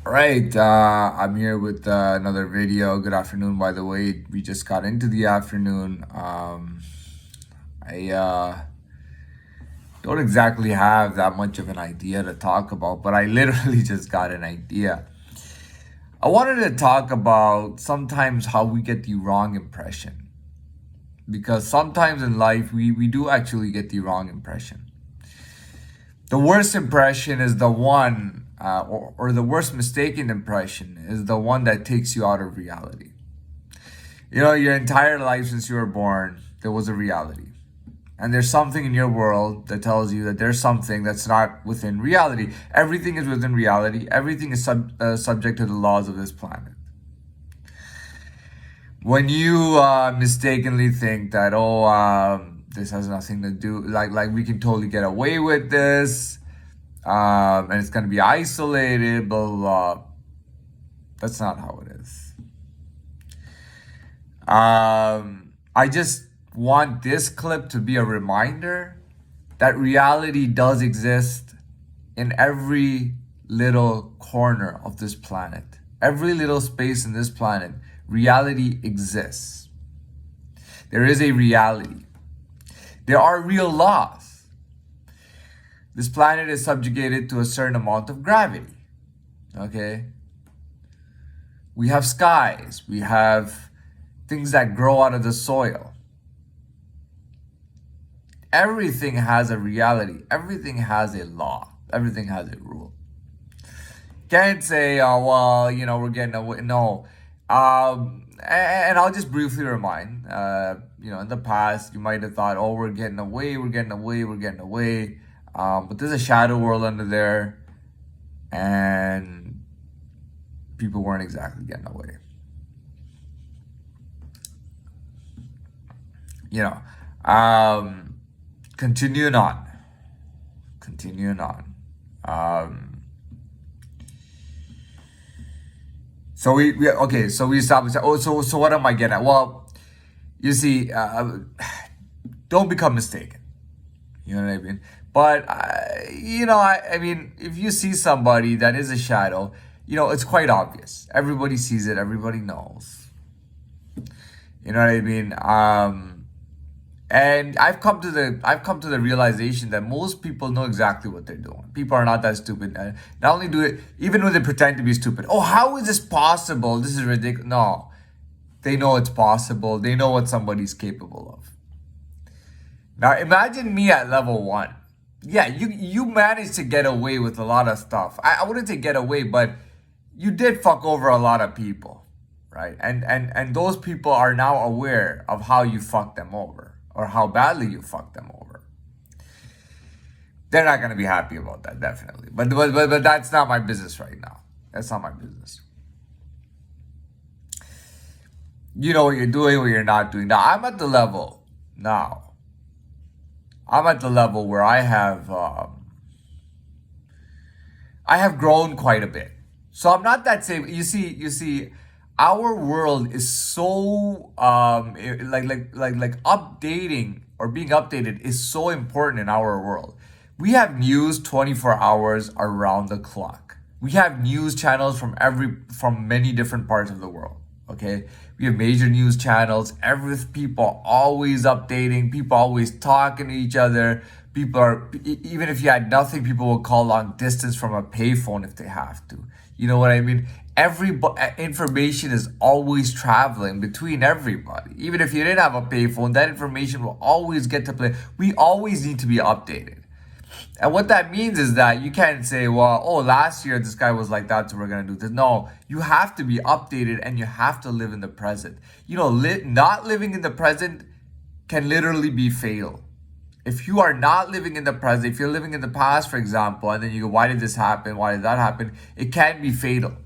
All right, I'm here with another video. Good afternoon, by the way. We just got into the afternoon. I don't exactly have that much of an idea to talk about, but I literally just got an idea. I wanted to talk about sometimes how we get the wrong impression. Because sometimes in life, we do actually get the wrong impression. The worst impression is the one, or the worst mistaken impression is the one that takes you out of reality. Your entire life since you were born, there was a reality. And there's something in your world that tells you that there's something that's not within reality. Everything is within reality. Everything is subject to the laws of this planet. When you mistakenly think that, this has nothing to do, like we can totally get away with this, and it's going to be isolated, blah, blah, blah. That's not how it is. I just want this clip to be a reminder that reality does exist in every little corner of this planet. Every little space in this planet, reality exists. There is a reality. There are real laws. This planet is subjugated to a certain amount of gravity. Okay? We have skies. We have things that grow out of the soil. Everything has a reality. Everything has a law. Everything has a rule. Can't say, we're getting away. No. And I'll just briefly remind, in the past, you might have thought, we're getting away, we're getting away, we're getting away. But there's a shadow world under there, and people weren't exactly getting away. Continuing on. So we established. So what am I getting at? Well, you see, don't become mistaken. You know what I mean? But I mean, if you see somebody that is a shadow, it's quite obvious. Everybody sees it. Everybody knows. You know what I mean? And I've come to the realization that most people know exactly what they're doing. People are not that stupid. Not only do it, even when they pretend to be stupid. Oh, how is this possible? This is ridiculous. No, they know it's possible. They know what somebody's capable of. Now imagine me at level 1. Yeah, you managed to get away with a lot of stuff. I wouldn't say get away, but you did fuck over a lot of people, right? And those people are now aware of how you fucked them over, or how badly you fucked them over. They're not gonna be happy about that, definitely. But that's not my business right now. That's not my business. You know what you're doing, what you're not doing. Now I'm at the level now. I'm at the level where I have grown quite a bit. So I'm not that same. You see, our world is so like updating or being updated is so important in our world. We have news 24 hours around the clock. We have news channels from many different parts of the world. Okay, we have major news channels. People always updating. People always talking to each other. People are even if you had nothing, people will call long distance from a payphone if they have to. You know what I mean? Information is always traveling between everybody. Even if you didn't have a payphone, that information will always get to play. We always need to be updated. And what that means is that you can't say, last year this guy was like that, so we're going to do this. No, you have to be updated and you have to live in the present. Not living in the present can literally be fatal. If you are not living in the present, if you're living in the past, for example, and then you go, why did this happen? Why did that happen? It can be fatal.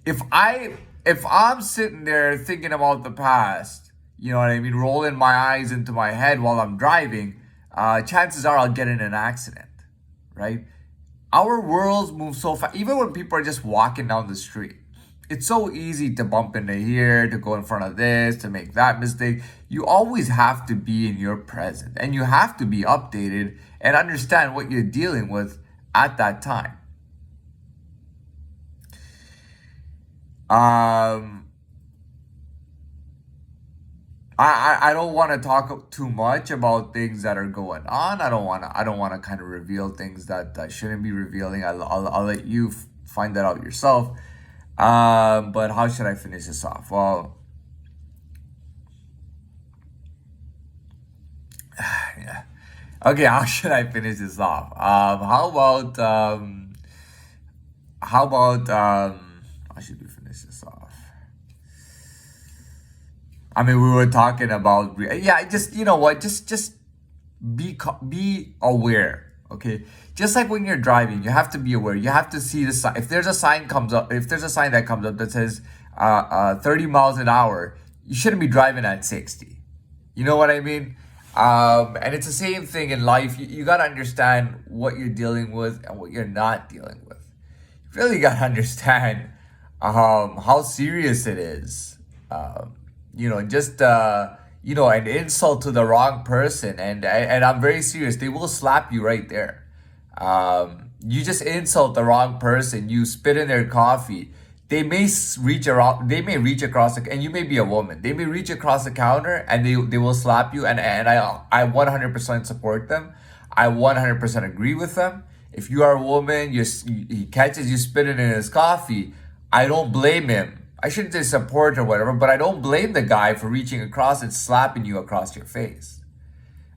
If I'm sitting there thinking about the past, you know what I mean, rolling my eyes into my head while I'm driving, chances are I'll get in an accident, right? Our worlds move so fast. Even when people are just walking down the street, it's so easy to bump into here, to go in front of this, to make that mistake. You always have to be in your present, and you have to be updated and understand what you're dealing with at that time. Um, I don't want to talk too much about things that are going on. I don't want to kind of reveal things that I shouldn't be revealing. I'll let you find that out yourself. But how should I finish this off? Well, yeah. Okay, how should I finish this off? How should we finish this off? I mean, we were talking about yeah. Just you know what? Just be aware. Okay, just like when you're driving, you have to be aware. You have to see the sign. If there's a sign comes up, if there's a sign that comes up that says 30 miles an hour, you shouldn't be driving at 60. You know what I mean? And it's the same thing in life. You got to understand what you're dealing with and what you're not dealing with. You really got to understand how serious it is. Just an insult to the wrong person, and I'm very serious. They will slap you right there. You just insult the wrong person. You spit in their coffee. Reach around. They may reach across, and you may be a woman. They may reach across the counter, and they will slap you. And I 100% support them. I 100% agree with them. If you are a woman, he catches you spitting in his coffee. I don't blame him. I shouldn't say support or whatever, but I don't blame the guy for reaching across and slapping you across your face.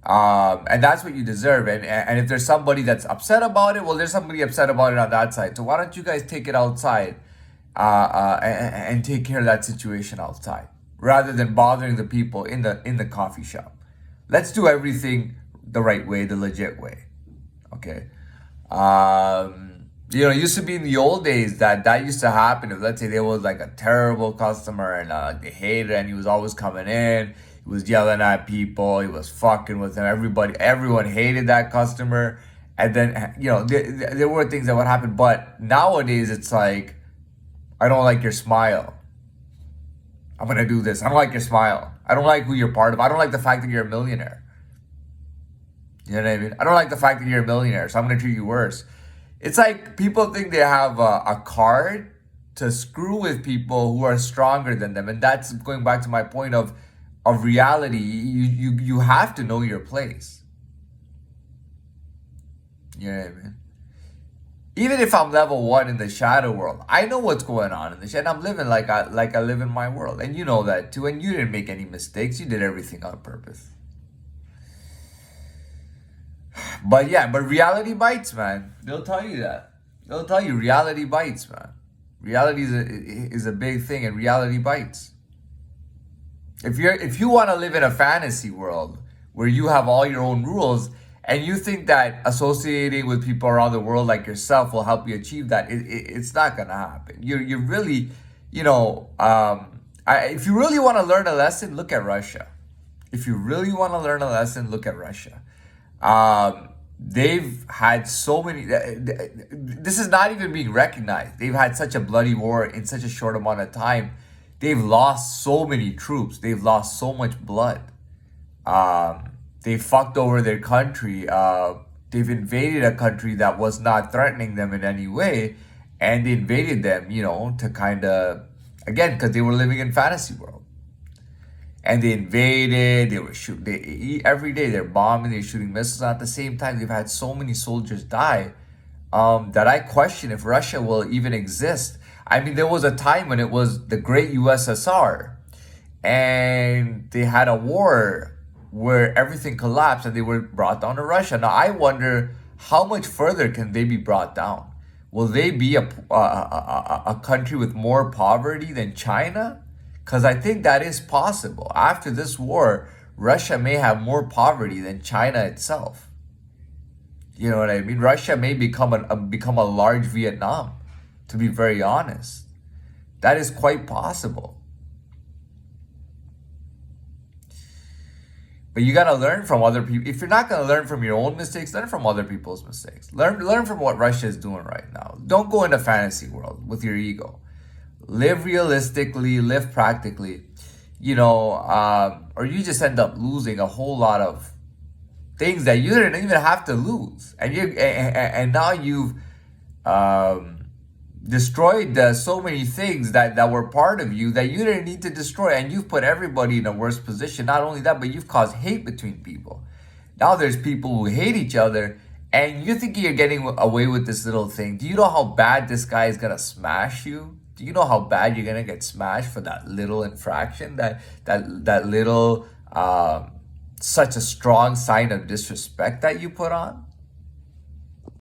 And that's what you deserve. And if there's somebody that's upset about it, well, there's somebody upset about it on that side. So why don't you guys take it outside, and take care of that situation outside rather than bothering the people in the coffee shop. Let's do everything the right way, the legit way. Okay. It used to be in the old days that used to happen. If let's say there was like a terrible customer and they hated it and he was always coming in, he was yelling at people, he was fucking with them. Everyone hated that customer. And then, there were things that would happen. But nowadays it's like, I don't like your smile. I'm going to do this. I don't like your smile. I don't like who you're part of. I don't like the fact that you're a millionaire. You know what I mean? I don't like the fact that you're a millionaire, so I'm going to treat you worse. It's like people think they have a card to screw with people who are stronger than them. And that's going back to my point of reality. You have to know your place. You know what I mean? Even if I'm level 1 in the shadow world, I know what's going on in the shadow. I'm living like I live in my world. And you know that too. And you didn't make any mistakes. You did everything on purpose. But yeah, but reality bites, man. They'll tell you that. They'll tell you reality bites, man. Reality is a big thing, and reality bites. If you want to live in a fantasy world where you have all your own rules and you think that associating with people around the world like yourself will help you achieve that, it's not gonna happen. You really, if you really want to learn a lesson, look at Russia. If you really want to learn a lesson, look at Russia. They've had so many. This is not even being recognized. They've had such a bloody war in such a short amount of time. They've lost so many troops. They've lost so much blood. They fucked over their country. They've invaded a country that was not threatening them in any way, and they invaded them, to kind of, again, because they were living in fantasy world. And they invaded, they were shooting, every day they're bombing, they're shooting missiles. At the same time, they've had so many soldiers die that I question if Russia will even exist. I mean, there was a time when it was the great USSR, and they had a war where everything collapsed and they were brought down to Russia. Now, I wonder how much further can they be brought down? Will they be a country with more poverty than China? Because I think that is possible. After this war, Russia may have more poverty than China itself. You know what I mean? Russia may become a large Vietnam, to be very honest. That is quite possible. But you gotta learn from other people. If you're not gonna learn from your own mistakes, learn from other people's mistakes. Learn from what Russia is doing right now. Don't go into fantasy world with your ego. Live realistically, live practically, or you just end up losing a whole lot of things that you didn't even have to lose, and now you've destroyed so many things that were part of you that you didn't need to destroy, and you've put everybody in a worse position. Not only that, but you've caused hate between people. Now there's people who hate each other, and you're thinking you're getting away with this little thing. Do you know how bad this guy is gonna smash you? Do you know how bad you're gonna get smashed for that little infraction, that little such a strong sign of disrespect that you put on?